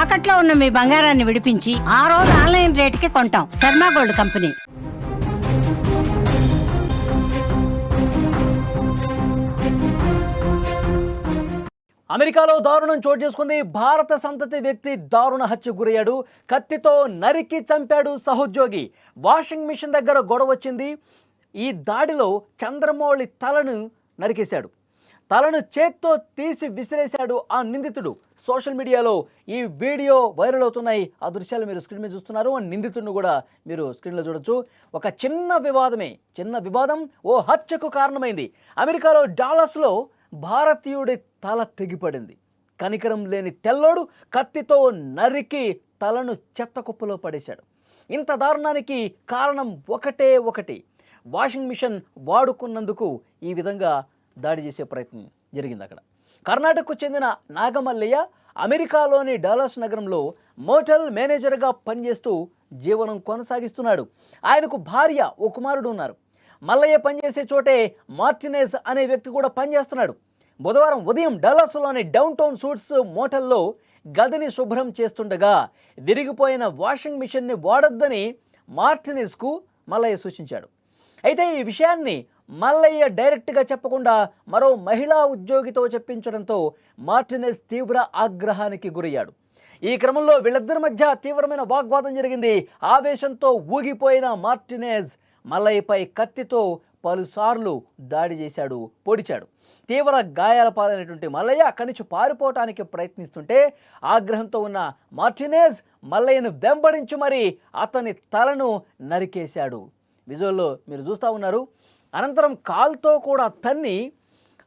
తాకట్లో ఉన్న మీ బంగారాన్ని విడిపించి ఆ రోజు ఆన్లైన్ రేటుకి కొంటాం. Sharma gold company. అమెరికాలో దారుణం చోటు చేసుకుంది. భారత సంతతి వ్యక్తి దారుణ హత్యకు గురయ్యాడు. కత్తితో నరికి చంపాడు సహోద్యోగి. వాషింగ్ మిషన్ దగ్గర గొడవ వచ్చింది. ఈ దాడిలో చంద్రమౌళి తలను నరికేశాడు. తలను చేత్తో తీసి విసిరేశాడు ఆ నిందితుడు. సోషల్ మీడియాలో ఈ వీడియో వైరల్ అవుతున్నాయి. ఆ దృశ్యాలు మీరు స్క్రీన్ మీద చూస్తున్నారు. ఆ నిందితుడిని కూడా మీరు స్క్రీన్లో చూడొచ్చు. ఒక చిన్న వివాదం ఓ హత్యకు కారణమైంది. అమెరికాలో డాలస్లో భారతీయుడి తల తెగిపడింది. కనికరం లేని తెల్లోడు కత్తితో నరికి తలను చెత్త కుప్పలో పడేశాడు. ఇంత దారుణానికి కారణం ఒకటి. వాషింగ్ మిషన్ వాడుకున్నందుకు ఈ విధంగా దాడి చేసే ప్రయత్నం జరిగింది. అక్కడ కర్ణాటకకు చెందిన నాగమల్లయ్య అమెరికాలోని డాలస్ నగరంలో మోటల్ మేనేజర్గా పనిచేస్తూ జీవనం కొనసాగిస్తున్నాడు. ఆయనకు భార్య, ఓ కుమారుడు ఉన్నారు. మల్లయ్య పనిచేసే చోటే మార్టినేజ్ అనే వ్యక్తి కూడా పనిచేస్తున్నాడు. బుధవారం ఉదయం డాలస్లోని డౌన్ టౌన్ సూట్స్ మోటల్లో గదిని శుభ్రం చేస్తుండగా విరిగిపోయిన వాషింగ్ మిషన్ని వాడొద్దని మార్టినేజ్కు మల్లయ్య సూచించాడు. అయితే ఈ విషయాన్ని మల్లయ్య డైరెక్ట్గా చెప్పకుండా మరో మహిళా ఉద్యోగితో చెప్పించడంతో మార్టినేజ్ తీవ్ర ఆగ్రహానికి గురయ్యాడు. ఈ క్రమంలో వీళ్ళిద్దరి మధ్య తీవ్రమైన వాగ్వాదం జరిగింది. ఆవేశంతో ఊగిపోయిన మార్టినేజ్ మల్లయ్యపై కత్తితో పలుసార్లు దాడి చేశాడు, పొడిచాడు. తీవ్ర గాయాల పాలైనటువంటి మల్లయ్య అక్కడి నుంచి పారిపోవటానికి ప్రయత్నిస్తుంటే ఆగ్రహంతో ఉన్న మార్టినేజ్ మల్లయ్యను వెంబడించి మరీ అతని తలను నరికేశాడు. విజువల్లో మీరు చూస్తూ ఉన్నారు. అనంతరం కాల్తో కూడా తన్ని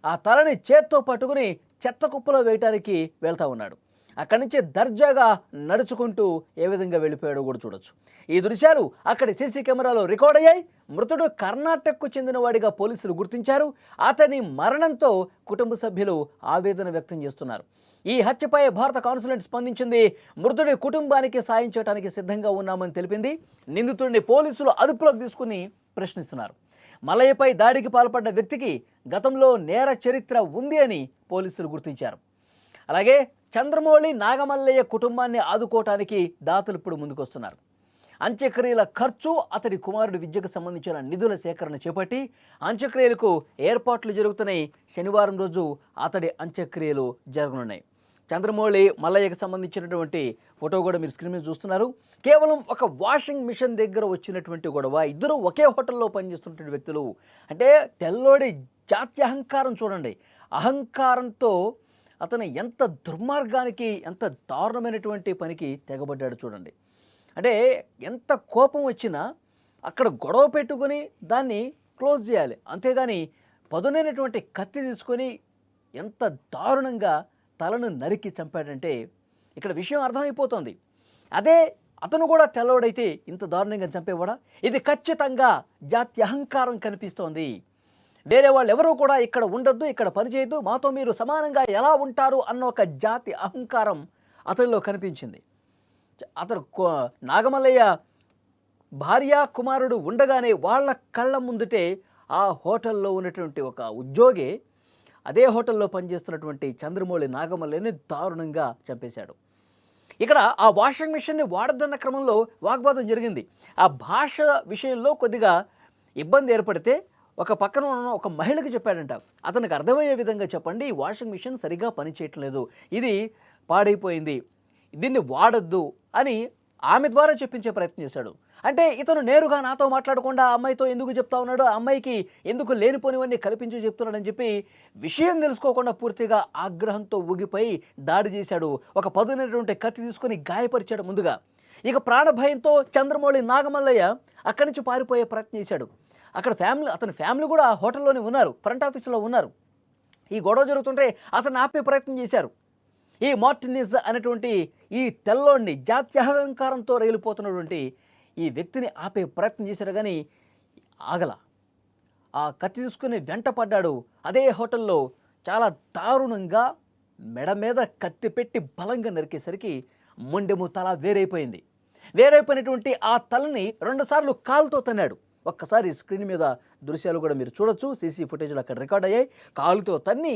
ఆ తలని చేత్తో పట్టుకుని చెత్త కుప్పలో వేయటానికి వెళ్తూ ఉన్నాడు. అక్కడి నుంచి దర్జాగా నడుచుకుంటూ ఏ విధంగా వెళ్ళిపోయాడో కూడా చూడొచ్చు. ఈ దృశ్యాలు అక్కడి సీసీ కెమెరాలో రికార్డ్ అయ్యాయి. మృతుడు కర్ణాటకకు చెందినవాడిగా పోలీసులు గుర్తించారు. అతని మరణంతో కుటుంబ సభ్యులు ఆవేదన వ్యక్తం చేస్తున్నారు. ఈ హత్యపై భారత కాన్సులేట్ స్పందించింది. మృతుడి కుటుంబానికి సాయం చేయడానికి సిద్ధంగా ఉన్నామని తెలిపింది. నిందితుడిని పోలీసులు అదుపులోకి తీసుకుని ప్రశ్నిస్తున్నారు. మల్లయ్యపై దాడికి పాల్పడ్డ వ్యక్తికి గతంలో నేర చరిత్ర ఉంది అని పోలీసులు గుర్తించారు. అలాగే చంద్రమౌళి, నాగమల్లయ్య కుటుంబాన్ని ఆదుకోవటానికి దాతలు ఇప్పుడు ముందుకొస్తున్నారు. అంత్యక్రియల ఖర్చు, అతడి కుమారుడి విద్యకు సంబంధించిన నిధుల సేకరణ చేపట్టి అంత్యక్రియలకు ఏర్పాట్లు జరుగుతున్నాయి. శనివారం రోజు అతడి అంత్యక్రియలు జరగనున్నాయి. చంద్రమౌళి, మల్లయ్యకు సంబంధించినటువంటి ఫోటో కూడా మీరు స్క్రీన్ మీద చూస్తున్నారు. కేవలం ఒక వాషింగ్ మిషన్ దగ్గర వచ్చినటువంటి గొడవ. ఇద్దరు ఒకే హోటల్లో పనిచేస్తున్నటువంటి వ్యక్తులు. అంటే తెల్లోడి జాత్యహంకారం చూడండి. అహంకారంతో అతను ఎంత దుర్మార్గానికి, ఎంత దారుణమైనటువంటి పనికి తెగబడ్డాడు చూడండి. అంటే ఎంత కోపం వచ్చినా అక్కడ గొడవ పెట్టుకొని దాన్ని క్లోజ్ చేయాలి. అంతేగాని పదునైనటువంటి కత్తి తీసుకొని ఎంత దారుణంగా తలను నరికి చంపాడంటే ఇక్కడ విషయం అర్థమైపోతుంది. అదే అతను కూడా తెల్లవాడైతే ఇంత దారుణంగా చంపేవాడా? ఇది ఖచ్చితంగా జాతి అహంకారం కనిపిస్తోంది. వేరే వాళ్ళు ఎవరూ కూడా ఇక్కడ ఉండొద్దు, ఇక్కడ పనిచేయద్దు, మాతో మీరు సమానంగా ఎలా ఉంటారు అన్న ఒక జాతి అహంకారం అతనిలో కనిపించింది. అతను నాగమల్లయ్య భార్య, కుమారుడు ఉండగానే వాళ్ళ కళ్ళ ముందుటే ఆ హోటల్లో ఉన్నటువంటి ఒక ఉద్యోగి అదే హోటల్లో పనిచేస్తున్నటువంటి చంద్రమౌళి నాగమల్లయ్యని దారుణంగా చంపేశాడు. ఇక్కడ ఆ వాషింగ్ మిషన్ని వాడద్దన్న క్రమంలో వాగ్వాదం జరిగింది. ఆ భాష విషయంలో కొద్దిగా ఇబ్బంది ఏర్పడితే ఒక పక్కన ఉన్న ఒక మహిళకి చెప్పాడంట, అతనికి అర్థమయ్యే విధంగా చెప్పండి, ఈ వాషింగ్ మిషన్ సరిగ్గా పనిచేయట్లేదు, ఇది పాడైపోయింది, దీన్ని వాడొద్దు అని ఆమె ద్వారా చెప్పించే ప్రయత్నం చేశాడు. అంటే ఇతను నేరుగా నాతో మాట్లాడకుండా ఆ అమ్మాయితో ఎందుకు చెప్తా ఉన్నాడు, ఆ అమ్మాయికి ఎందుకు లేనిపోనివన్నీ కల్పించి చెప్తున్నాడని చెప్పి విషయం తెలుసుకోకుండా పూర్తిగా ఆగ్రహంతో ఊగిపోయి దాడి చేశాడు. ఒక పదునైనటువంటి కత్తి తీసుకొని గాయపరిచాడు ముందుగా. ఇక ప్రాణభయంతో చంద్రమౌళి నాగమల్లయ్య అక్కడి నుంచి పారిపోయే ప్రయత్నం చేశాడు. అక్కడ అతని ఫ్యామిలీ కూడా హోటల్లోనే ఉన్నారు, ఫ్రంట్ ఆఫీసులో ఉన్నారు. ఈ గొడవ జరుగుతుంటే అతను ఆపే ప్రయత్నం చేశారు. ఈ మార్టినేజ్ అనేటువంటి ఈ తెల్లోడిని జాత్యహంకారంతో రైలిపోతున్నటువంటి ఈ వ్యక్తిని ఆపే ప్రయత్నం చేశాడు, కానీ ఆగల. ఆ కత్తి తీసుకుని వెంట పడ్డాడు. అదే హోటల్లో చాలా దారుణంగా మెడ మీద కత్తి పెట్టి బలంగా నరికేసరికి మొండెము తల వేరైపోయినటువంటి ఆ తలని 2 సార్లు కాలుతో తన్నాడు. ఒక్కసారి స్క్రీన్ మీద దృశ్యాలు కూడా మీరు చూడొచ్చు. సీసీ ఫుటేజ్లు అక్కడ రికార్డ్ అయ్యాయి. కాలుతో తన్ని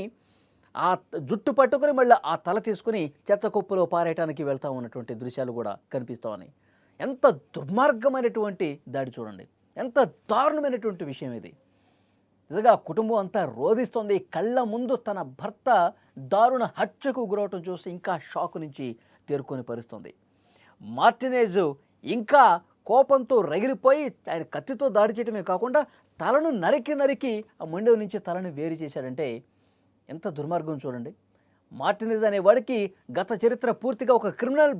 జుట్టు పట్టుకుని మళ్ళీ ఆ తల తీసుకుని చెత్త కుప్పలో పారేయటానికి వెళ్తా ఉన్నటువంటి దృశ్యాలు కూడా కనిపిస్తూ ఉన్నాయి. ఎంత దుర్మార్గమైనటువంటి దాడి చూడండి, ఎంత దారుణమైనటువంటి విషయం ఇది. నిజంగా కుటుంబం అంతా రోధిస్తోంది. కళ్ళ ముందు తన భర్త దారుణ హత్యకు గురవటం చూసి ఇంకా షాక్ నుంచి తేరుకొని పరుస్తుంది. మార్టినేజ్ ఇంకా కోపంతో రగిలిపోయి ఆయన కత్తితో దాడి చేయడమే కాకుండా తలను నరికి ఆ మండవ నుంచి తలను వేరు చేశాడంటే ఎంత దుర్మార్గం చూడండి. మార్టినేజ్ అనే వాడికి గత చరిత్ర పూర్తిగా ఒక క్రిమినల్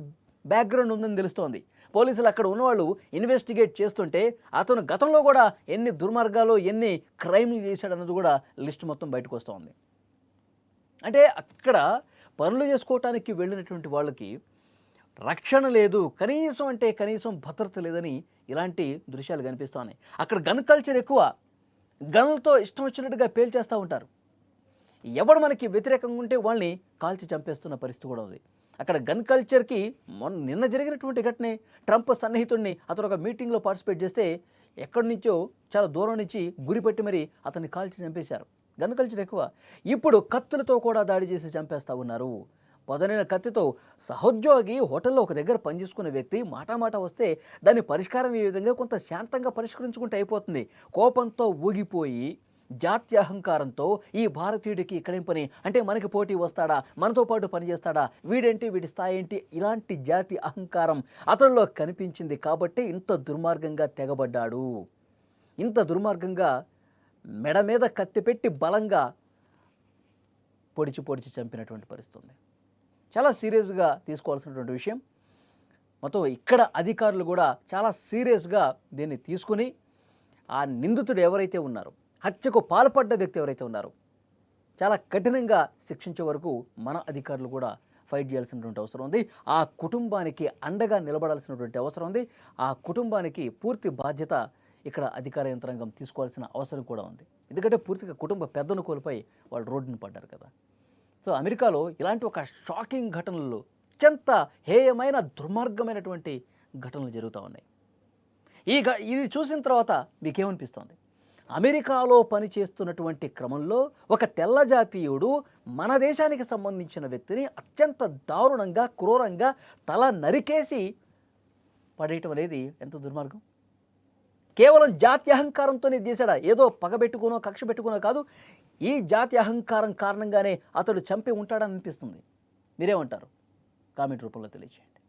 బ్యాక్గ్రౌండ్ ఉందని తెలుస్తోంది. పోలీసులు అక్కడ ఉన్నవాళ్ళు ఇన్వెస్టిగేట్ చేస్తుంటే అతను గతంలో కూడా ఎన్ని దుర్మార్గాలు ఎన్ని క్రైమ్లు చేశాడన్నది కూడా లిస్ట్ మొత్తం బయటకు వస్తుంది. అంటే అక్కడ పనులు చేసుకోవటానికి వెళ్ళినటువంటి వాళ్ళకి రక్షణ లేదు, కనీసం అంటే కనీసం భద్రత లేదని ఇలాంటి దృశ్యాలు కనిపిస్తున్నాయి. అక్కడ గన్ కల్చర్ ఎక్కువ, గన్లతో ఇష్టం వచ్చినట్టుగా పేల్చేస్తూ ఉంటారు. ఎవడు మనకి వ్యతిరేకంగా ఉంటే వాళ్ళని కాల్చి చంపేస్తున్న పరిస్థితి కూడా ఉంది. అక్కడ గన్ కల్చర్కి నిన్న జరిగినటువంటి ఘటనే, ట్రంప్ సన్నిహితుడిని అతను ఒక మీటింగ్లో పార్టిసిపేట్ చేస్తే ఎక్కడి నుంచో చాలా దూరం నుంచి గురిపెట్టి మరి అతన్ని కాల్చి చంపేశారు. గన్ కల్చర్ ఎక్కువ. ఇప్పుడు కత్తులతో కూడా దాడి చేసి చంపేస్తూ ఉన్నారు. పొదనైన కత్తితో సహోద్యోగి హోటల్లో ఒక దగ్గర పనిచేసుకునే వ్యక్తి మాట వస్తే దాని పరిష్కారం ఈ విధంగా కొంత శాంతంగా పరిష్కరించుకుంటే అయిపోతుంది. కోపంతో ఊగిపోయి జాత్యహంకారంతో ఈ భారతీయుడికి ఇక్కడేం పని, అంటే మనకి పోటీ వస్తాడా, మనతో పాటు పనిచేస్తాడా, వీడేంటి, వీడి స్థాయి ఏంటి, ఇలాంటి జాతి అహంకారం అతనిలో కనిపించింది కాబట్టి ఇంత దుర్మార్గంగా తెగబడ్డాడు. ఇంత దుర్మార్గంగా మెడ మీద కత్తి పెట్టి బలంగా పొడిచి చంపినటువంటి పరిస్థితి. చాలా సీరియస్గా తీసుకోవాల్సినటువంటి విషయం. మొత్తం ఇక్కడ అధికారులు కూడా చాలా సీరియస్గా దీన్ని తీసుకుని ఆ నిందితుడు ఎవరైతే ఉన్నారో, హత్యకు పాల్పడ్డ వ్యక్తి ఎవరైతే ఉన్నారో చాలా కఠినంగా శిక్షించే వరకు మన అధికారులు కూడా ఫైట్ చేయాల్సినటువంటి అవసరం ఉంది. ఆ కుటుంబానికి అండగా నిలబడాల్సినటువంటి అవసరం ఉంది. ఆ కుటుంబానికి పూర్తి బాధ్యత ఇక్కడ అధికార యంత్రాంగం తీసుకోవాల్సిన అవసరం కూడా ఉంది. ఎందుకంటే పూర్తిగా కుటుంబ పెద్దను కోల్పోయి వాళ్ళు రోడ్డున పడ్డారు కదా. సో అమెరికాలో ఇలాంటి ఒక షాకింగ్ ఘటనలు, అత్యంత హేయమైన దుర్మార్గమైనటువంటి ఘటనలు జరుగుతూ ఉన్నాయి. ఇది చూసిన తర్వాత మీకేమనిపిస్తుంది? అమెరికాలో పనిచేస్తున్నటువంటి క్రమంలో ఒక తెల్ల జాతీయుడు మన దేశానికి సంబంధించిన వ్యక్తిని అత్యంత దారుణంగా క్రూరంగా తల నరికేసి పడేయటం అనేది ఎంత దుర్మార్గం. కేవలం జాతి అహంకారంతోనే చేశాడా, ఏదో పగబెట్టుకునో కక్ష పెట్టుకునో కాదు. ఈ జాతి అహంకారం కారణంగానే అతడు చంపి ఉంటాడని అనిపిస్తుంది. మీరేమంటారు? కామెంట్ రూపంలో తెలియజేయండి.